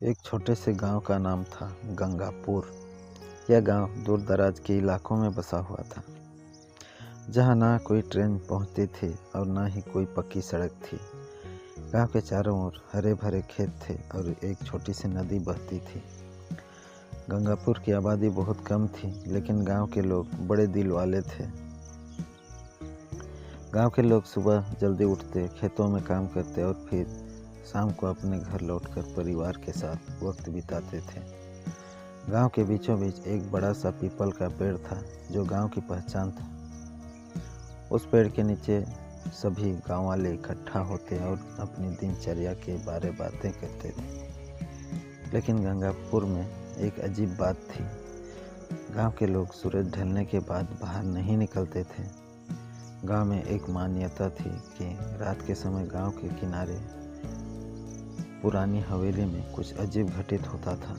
एक छोटे से गांव का नाम था गंगापुर। यह गांव दूर दराज के इलाकों में बसा हुआ था, जहां ना कोई ट्रेन पहुंचती थी और ना ही कोई पक्की सड़क थी। गांव के चारों ओर हरे भरे खेत थे और एक छोटी सी नदी बहती थी। गंगापुर की आबादी बहुत कम थी, लेकिन गांव के लोग बड़े दिल वाले थे। गांव के लोग सुबह जल्दी उठते, खेतों में काम करते और फिर शाम को अपने घर लौटकर परिवार के साथ वक्त बिताते थे। गांव के बीचों बीच एक बड़ा सा पीपल का पेड़ था, जो गांव की पहचान था। उस पेड़ के नीचे सभी गांव वाले इकट्ठा होते और अपनी दिनचर्या के बारे बातें करते थे। लेकिन गंगापुर में एक अजीब बात थी। गांव के लोग सूरज ढलने के बाद बाहर नहीं निकलते थे। गांव में एक मान्यता थी कि रात के समय गांव के किनारे पुरानी हवेली में कुछ अजीब घटित होता था।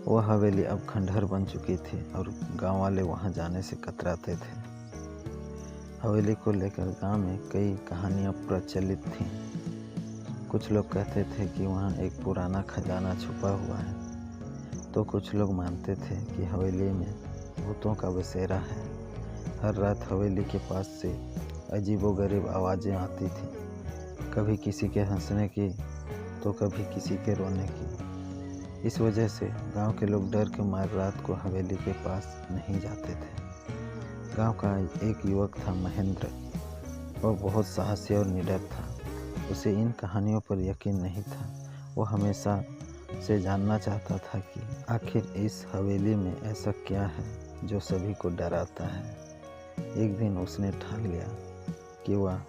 वह हवेली अब खंडहर बन चुकी थी और गांव वाले वहां जाने से कतराते थे। हवेली को लेकर गांव में कई कहानियां प्रचलित थीं। कुछ लोग कहते थे कि वहां एक पुराना खजाना छुपा हुआ है, तो कुछ लोग मानते थे कि हवेली में भूतों का बसेरा है। हर रात हवेली के पास से अजीबोगरीब आवाज़ें आती थीं, कभी किसी के हंसने की तो कभी किसी के रोने की। इस वजह से गांव के लोग डर के मारे रात को हवेली के पास नहीं जाते थे। गांव का एक युवक था महेंद्र। वह बहुत साहसी और निडर था। उसे इन कहानियों पर यकीन नहीं था। वह हमेशा से जानना चाहता था कि आखिर इस हवेली में ऐसा क्या है जो सभी को डराता है। एक दिन उसने ठान लिया कि वह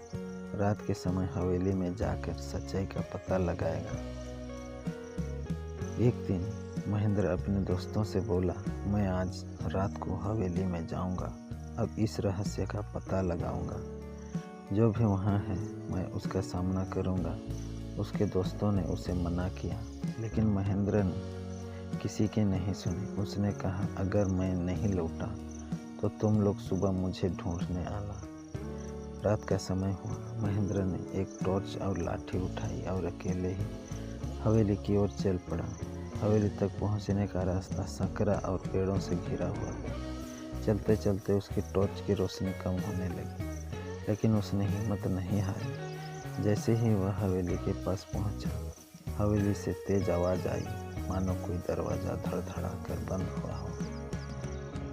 रात के समय हवेली में जाकर सच्चाई का पता लगाएगा। एक दिन महेंद्र अपने दोस्तों से बोला, मैं आज रात को हवेली में जाऊंगा। अब इस रहस्य का पता लगाऊंगा। जो भी वहां है मैं उसका सामना करूंगा। उसके दोस्तों ने उसे मना किया, लेकिन महेंद्र ने किसी की नहीं सुनी। उसने कहा, अगर मैं नहीं लौटा तो तुम लोग सुबह मुझे ढूंढने आना। रात का समय हुआ। महेंद्र ने एक टॉर्च और लाठी उठाई और अकेले ही हवेली की ओर चल पड़ा। हवेली तक पहुंचने का रास्ता संकरा और पेड़ों से घिरा हुआ था। चलते चलते उसकी टॉर्च की रोशनी कम होने लगी, लेकिन उसने हिम्मत नहीं हारी। जैसे ही वह हवेली के पास पहुंचा, हवेली से तेज आवाज आई, मानो कोई दरवाजा धड़धड़ा कर बंद हुआ हो।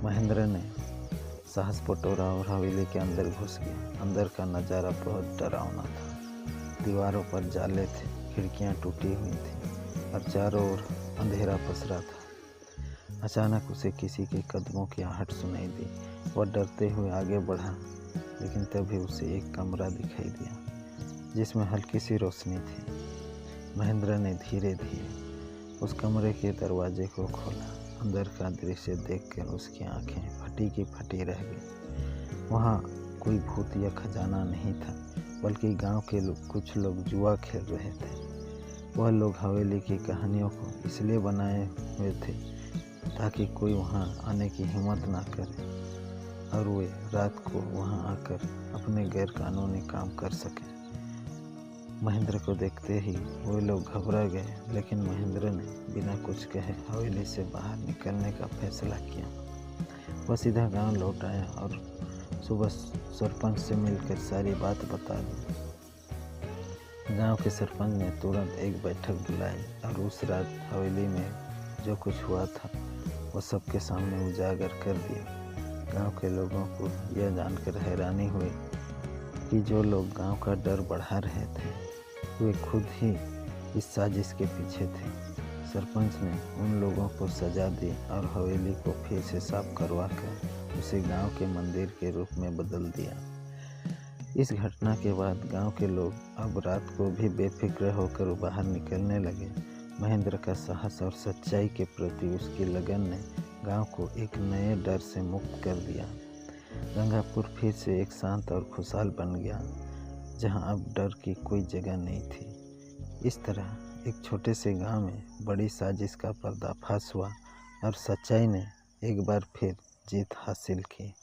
महेंद्र ने साहस बटोरा और हवेली के अंदर घुस गया। अंदर का नज़ारा बहुत डरावना था। दीवारों पर जाले थे, खिड़कियां टूटी हुई थीं और चारों ओर अंधेरा पसरा था। अचानक उसे किसी के कदमों की आहट सुनाई दी। वह डरते हुए आगे बढ़ा, लेकिन तभी उसे एक कमरा दिखाई दिया, जिसमें हल्की सी रोशनी थी। महेंद्र ने धीरे धीरे उस कमरे के दरवाजे को खोला। अंदर का दृश्य देखकर उसकी आंखें फटी की फटी रह गई। वहाँ कोई भूत या खजाना नहीं था, बल्कि गांव के कुछ लोग जुआ खेल रहे थे। वह लोग हवेली की कहानियों को इसलिए बनाए हुए थे ताकि कोई वहाँ आने की हिम्मत ना करे और वे रात को वहाँ आकर अपने गैर कानूनी काम कर सकें। महेंद्र को देखते ही वे लोग घबरा गए, लेकिन महेंद्र ने बिना कुछ कहे हवेली से बाहर निकलने का फैसला किया। वह सीधा गांव लौट आया और सुबह सरपंच से मिलकर सारी बात बता दी। गांव के सरपंच ने तुरंत एक बैठक बुलाई और उस रात हवेली में जो कुछ हुआ था वह सबके सामने उजागर कर दिया। गांव के लोगों को यह जानकर हैरानी हुई कि जो लोग गांव का डर बढ़ा रहे थे वे खुद ही इस साजिश के पीछे थे। सरपंच ने उन लोगों को सजा दी और हवेली को फिर से साफ करवा कर उसे गांव के मंदिर के रूप में बदल दिया। इस घटना के बाद गांव के लोग अब रात को भी बेफिक्र होकर बाहर निकलने लगे। महेंद्र का साहस और सच्चाई के प्रति उसकी लगन ने गांव को एक नए डर से मुक्त कर दिया। गंगापुर फिर से एक शांत और खुशहाल बन गया, जहां अब डर की कोई जगह नहीं थी। इस तरह एक छोटे से गांव में बड़ी साजिश का पर्दाफाश हुआ और सच्चाई ने एक बार फिर जीत हासिल की।